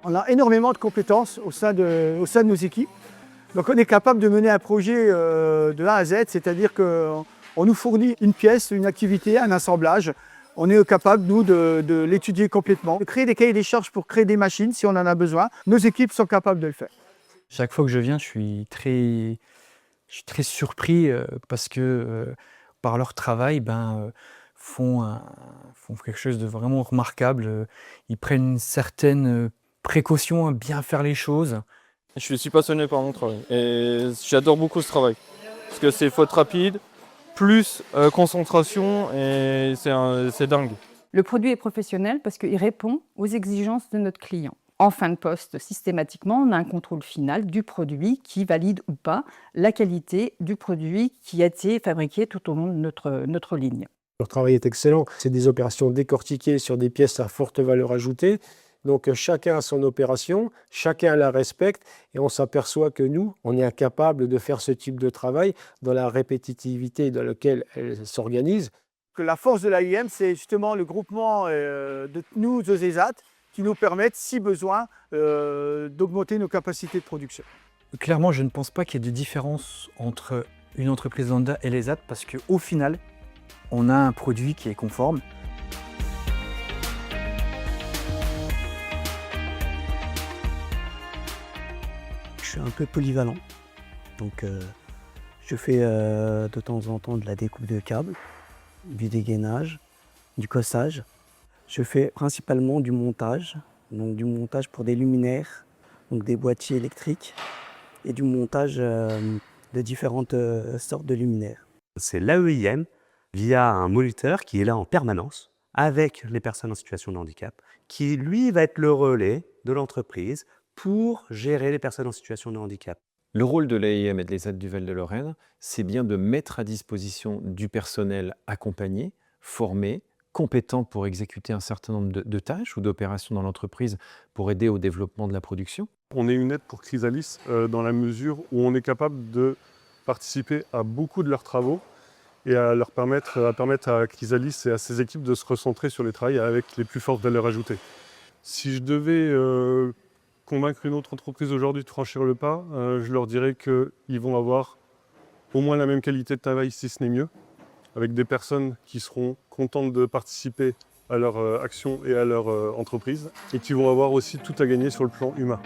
On a énormément de compétences au sein de nos équipes. Donc on est capable de mener un projet de A à Z, c'est-à-dire qu'on nous fournit une pièce, une activité, un assemblage. On est capable, nous, de l'étudier complètement, de créer des cahiers des charges pour créer des machines si on en a besoin. Nos équipes sont capables de le faire. Chaque fois que je viens, je suis très surpris parce que par leur travail, font quelque chose de vraiment remarquable. Ils prennent une certaine précaution à bien faire les choses. Je suis passionné par mon travail et j'adore beaucoup ce travail parce que c'est faute rapide, plus concentration et c'est dingue. Le produit est professionnel parce qu'il répond aux exigences de notre client. En fin de poste, systématiquement, on a un contrôle final du produit qui valide ou pas la qualité du produit qui a été fabriqué tout au long de notre ligne. Leur travail est excellent. C'est des opérations décortiquées sur des pièces à forte valeur ajoutée. Donc chacun a son opération, chacun la respecte et on s'aperçoit que nous, on est incapable de faire ce type de travail dans la répétitivité dans laquelle elle s'organise. La force de l'AIM, c'est justement le groupement de nous, OSESAT, qui nous permettent, si besoin, d'augmenter nos capacités de production. Clairement, je ne pense pas qu'il y ait de différence entre une entreprise lambda et l'ESAT parce qu'au final, on a un produit qui est conforme. Je suis un peu polyvalent, donc je fais de temps en temps de la découpe de câbles, du dégainage, du cossage. Je fais principalement du montage, donc du montage pour des luminaires, donc des boîtiers électriques et du montage de différentes sortes de luminaires. C'est l'AEIM via un moniteur qui est là en permanence avec les personnes en situation de handicap, qui lui va être le relais de l'entreprise pour gérer les personnes en situation de handicap. Le rôle de l'AIM et de l'ESAT du Val-de-Lorraine, c'est bien de mettre à disposition du personnel accompagné, formé, compétent pour exécuter un certain nombre de tâches ou d'opérations dans l'entreprise pour aider au développement de la production. On est une aide pour Chrysalis dans la mesure où on est capable de participer à beaucoup de leurs travaux et à permettre à Chrysalis et à ses équipes de se recentrer sur les travaux avec les plus fortes valeurs ajoutées. Si je devais convaincre une autre entreprise aujourd'hui de franchir le pas, je leur dirais qu'ils vont avoir au moins la même qualité de travail, si ce n'est mieux, avec des personnes qui seront contentes de participer à leur action et à leur entreprise, et qui vont avoir aussi tout à gagner sur le plan humain.